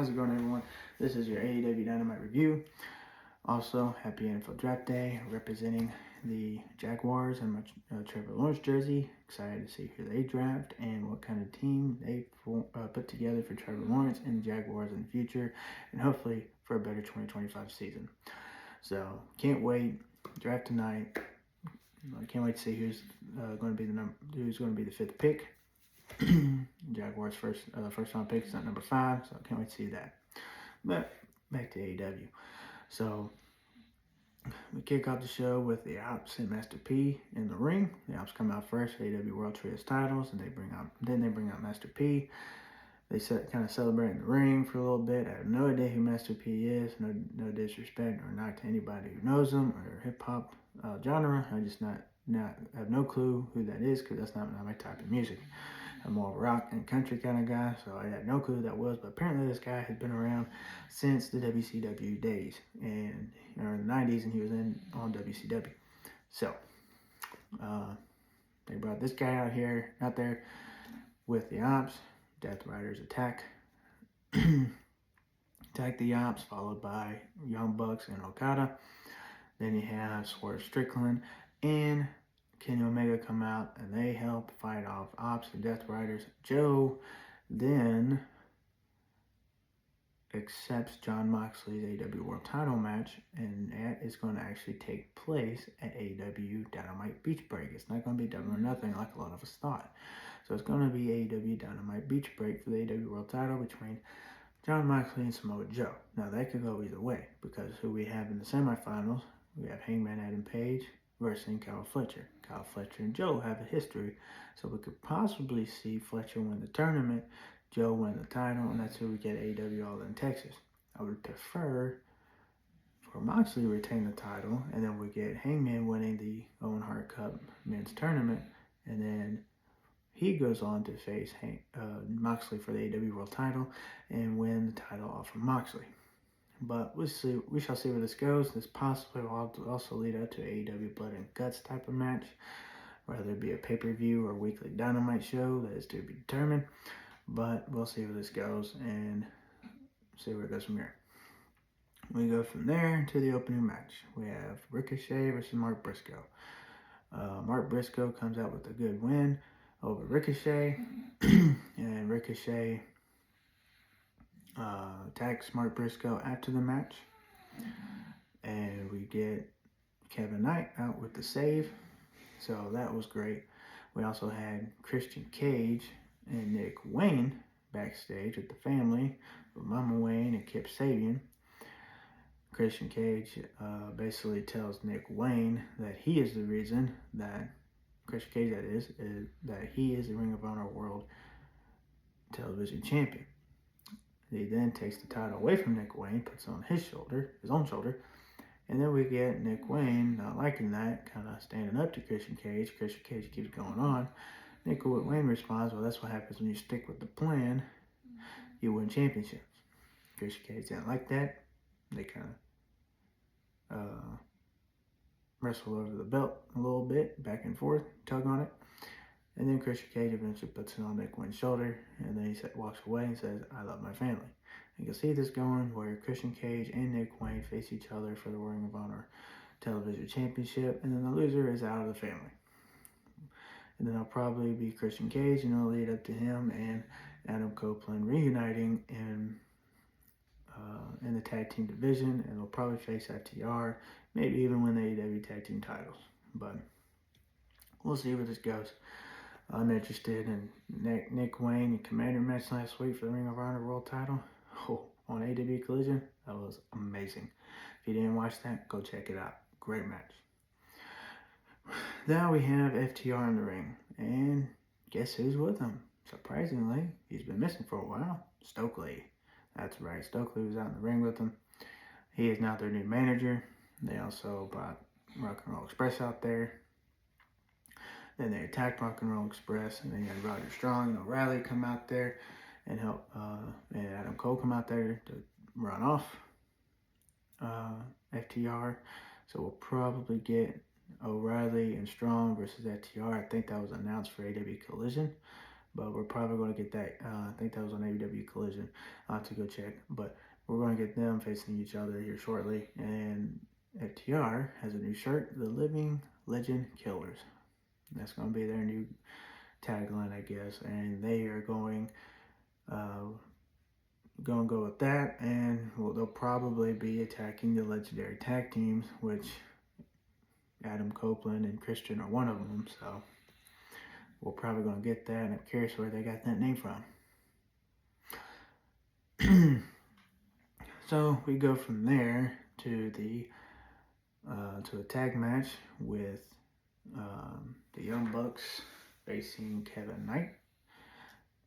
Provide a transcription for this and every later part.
How's it going, everyone? This is your AEW Dynamite review. Also, happy NFL Draft Day, representing the Jaguars and my Trevor Lawrence jersey. Excited to see who they draft and what kind of team they put together for Trevor Lawrence and the Jaguars in the future, and hopefully for a better 2025 season. So, can't wait. Draft tonight. I can't wait to see who's going to be the fifth pick. Jaguars first round pick is not number 5, so I can't wait to see that. But back to AEW. So we kick off the show with the Ops and Master P in the ring. The Ops come out first for AEW World Trios titles, and they bring out Master P. They kind of celebrate in the ring for a little bit. I have no idea who Master P is. No disrespect or not to anybody who knows him or hip hop genre. I just not have no clue who that is because that's not my type of music. I'm more of a rock and country kind of guy, so I had no clue who that was. But apparently, this guy has been around since the WCW days, and in the 90s, and he was on WCW. So they brought this guy out there with the Ops. Death Riders attack the Ops, followed by Young Bucks and Okada. Then you have Swerve Strickland and Kenny Omega come out, and they help fight off Ops and Death Riders. Joe then accepts Jon Moxley's AEW World Title match, and that is going to actually take place at AEW Dynamite Beach Break. It's not going to be Double or Nothing like a lot of us thought. So it's going to be AEW Dynamite Beach Break for the AEW World Title between Jon Moxley and Samoa Joe. Now that could go either way, because who we have in the semifinals, we have Hangman Adam Page versus Kyle Fletcher. Kyle Fletcher and Joe have a history, so we could possibly see Fletcher win the tournament, Joe win the title, and that's who we get AEW All in Texas. I would prefer for Moxley to retain the title, and then we get Hangman winning the Owen Hart Cup men's tournament, and then he goes on to face Moxley for the AEW World Title and win the title off of Moxley. But we shall see where this goes. This possibly will also lead up to AEW Blood and Guts type of match, whether it be a pay-per-view or weekly Dynamite show. That is to be determined. But we'll see where this goes and see where it goes from here. We go from there to the opening match. We have Ricochet versus Mark Briscoe. Mark Briscoe comes out with a good win over Ricochet, and Ricochet attacks Mark Briscoe after the match, and we get Kevin Knight out with the save, so that was great. We also had Christian Cage and Nick Wayne backstage with the family, with Mama Wayne and Kip Sabian. Christian Cage basically tells Nick Wayne that he is the reason that Christian Cage, that is that he is the Ring of Honor World Television Champion. He then takes the title away from Nick Wayne, puts it on his own shoulder, and then we get Nick Wayne not liking that, kind of standing up to Christian Cage. Christian Cage keeps going on. Nick Wayne responds, well, that's what happens when you stick with the plan. You win championships. Christian Cage didn't like that. They kind of wrestle over the belt a little bit, back and forth, tug on it. And then Christian Cage eventually puts it on Nick Wayne's shoulder, and then he walks away and says, I love my family. You can see this going where Christian Cage and Nick Wayne face each other for the Ring of Honor Television Championship, and then the loser is out of the family. And then it'll probably be Christian Cage, and it'll lead up to him and Adam Copeland reuniting in the tag team division, and they'll probably face FTR, maybe even win the AEW tag team titles. But we'll see where this goes. I'm interested in Nick Wayne and Commander match last week for the Ring of Honor World Title on AEW Collision. That was amazing. If you didn't watch that, go check it out. Great match. Now we have FTR in the ring, and guess who's with him? Surprisingly, he's been missing for a while. Stokely. That's right, Stokely was out in the ring with them. He is now their new manager. They also brought Rock and Roll Express out there. Then they attacked Rock and Roll Express, and then you had Roger Strong and O'Reilly come out there and help, and Adam Cole come out there to run off FTR. So we'll probably get O'Reilly and Strong versus FTR. I think that was announced for AEW Collision. but we're probably going to get that. I think that was on AEW Collision. I'll have to go check, but we're going to get them facing each other here shortly. And FTR has a new shirt, the Living Legend Killers. That's going to be their new tagline, I guess, and they are going to go with that, and they'll probably be attacking the legendary tag teams, which Adam Copeland and Christian are one of them, so we're probably going to get that, and I'm curious where they got that name from. So we go from there to a tag match with the Young Bucks facing Kevin Knight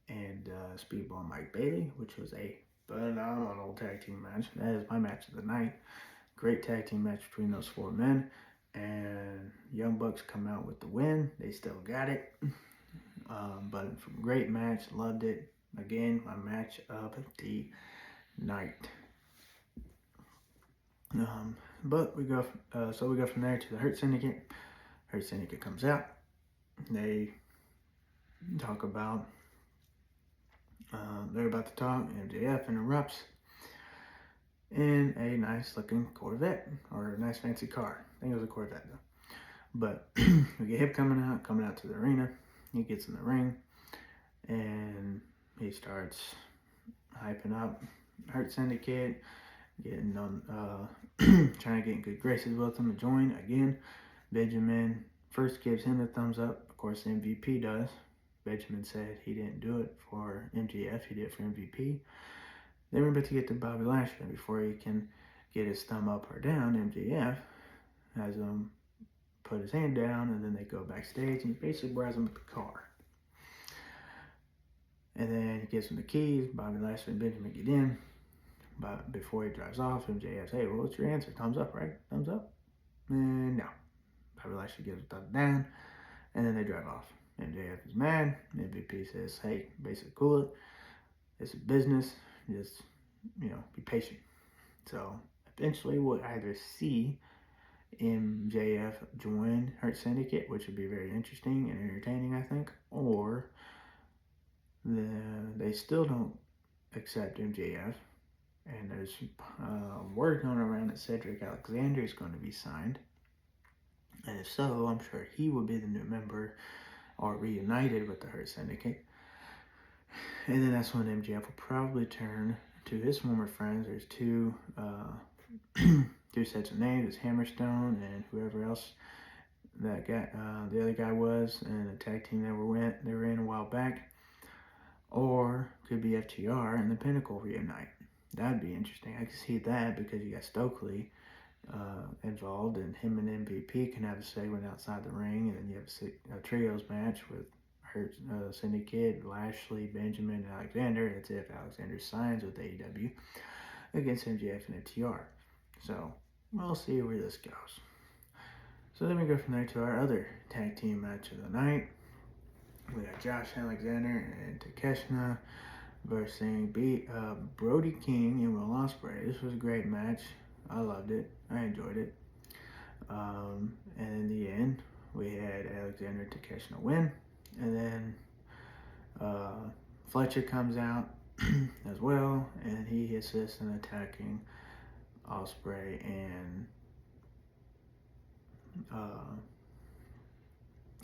and Speedball Mike Bailey, which was a phenomenal tag team match. That is my match of the night. Great tag team match between those four men, and Young Bucks come out with the win. They still got it, but great match. Loved it. Again, my match of the night. But we go from there to the Hurt Syndicate. Hurt Syndicate comes out. They talk about they're about to talk. MJF interrupts in a nice looking Corvette, or a nice fancy car. I think it was a Corvette though. But we get him coming out to the arena. He gets in the ring and he starts hyping up Hurt Syndicate, getting on trying to get in good graces with him to join again. Benjamin first gives him the thumbs up. Of course, MVP does. Benjamin said he didn't do it for MJF, he did it for MVP. Then we're about to get to Bobby Lashley. And before he can get his thumb up or down, MJF has him put his hand down, and then they go backstage, and he basically grabs him with the car. And then he gives him the keys. Bobby Lashley and Benjamin get in. But before he drives off, MJF says, "Hey, well, what's your answer? Thumbs up, right? Thumbs up?" And no. Bobby Lashley gives a thumbs down, and then they drive off. MJF is mad. MVP says, "Hey, basically cool it. It's a business. Just, be patient." So eventually we'll either see MJF join Hurt Syndicate, which would be very interesting and entertaining, I think, or they still don't accept MJF, and there's word going around that Cedric Alexander is going to be signed, and if so, I'm sure he will be the new member or reunited with the Hurt Syndicate. And then that's when MJF will probably turn to his former friends. There's two sets of names. It's Hammerstone and whoever else that guy, the other guy was, and the tag team they were in a while back. Or could be FTR and the Pinnacle reunite. That'd be interesting. I can see that because you got Stokely involved, and him and MVP can have a segment outside the ring, and then you have a trios match with Hurt Syndicate, Lashley, Benjamin, and Alexander. That's if Alexander signs with AEW against MJF and FTR. So we'll see where this goes. So then we go from there to our other tag team match of the night. We got Josh Alexander and Takeshita versus Brody King and Will Ospreay. This was a great match. I loved it. I enjoyed it. And in the end, we had Alexander and Takeshita win. And then Fletcher comes out as well, and he assists in attacking Ospreay and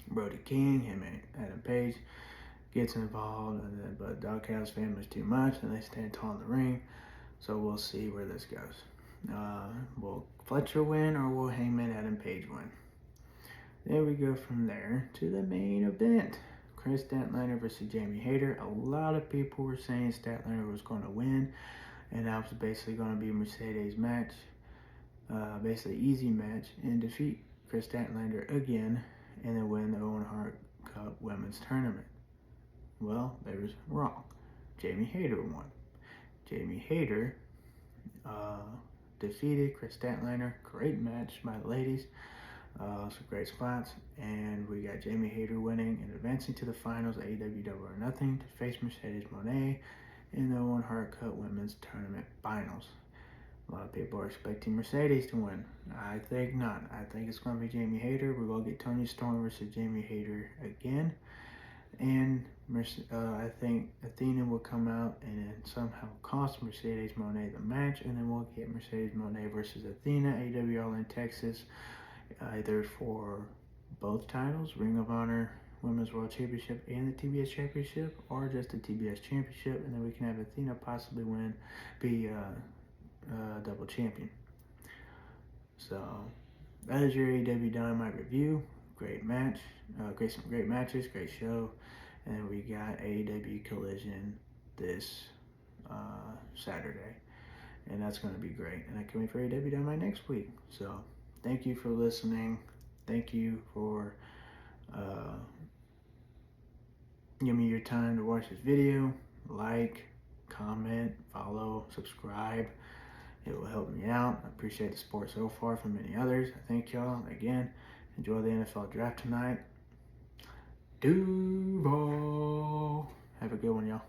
Brody King. Him and Adam Page gets involved, but Doghouse family's too much, and they stand tall in the ring. So we'll see where this goes. Will Fletcher win, or will Hangman Adam Page win? Then we go from there to the main event. Chris Statlander versus Jamie Hayter. A lot of people were saying Statlander was going to win, and that was basically going to be Mercedes' match. Basically easy match, and defeat Chris Statlander again, and then win the Owen Hart Cup Women's Tournament. Well, they was wrong. Jamie Hayter won. Jamie Hayter defeated Chris Statlander. Great match by the ladies. Some great spots. And we got Jamie Hayter winning and advancing to the finals of AEW Double or Nothing to face Mercedes Moné in the Owen Hart Cup Women's Tournament Finals. A lot of people are expecting Mercedes to win. I think not. I think it's going to be Jamie Hayter. We're going to get Toni Storm versus Jamie Hayter again. And I think Athena will come out and then somehow cost Mercedes Moné the match, and then we'll get Mercedes Moné versus Athena, AEW All in Texas, either for both titles, Ring of Honor Women's World Championship and the TBS Championship, or just the TBS Championship, and then we can have Athena possibly be double champion. So that is your AEW Dynamite review. Great match, some great matches, great show, and we got AEW Collision this Saturday, and that's going to be great. And I can't wait for AEW Dynamite next week. So thank you for listening. Thank you for giving me your time to watch this video. Like, comment, follow, subscribe. It will help me out. I appreciate the support so far from many others. I thank y'all. Again, enjoy the NFL draft tonight. Duval. Have a good one, y'all.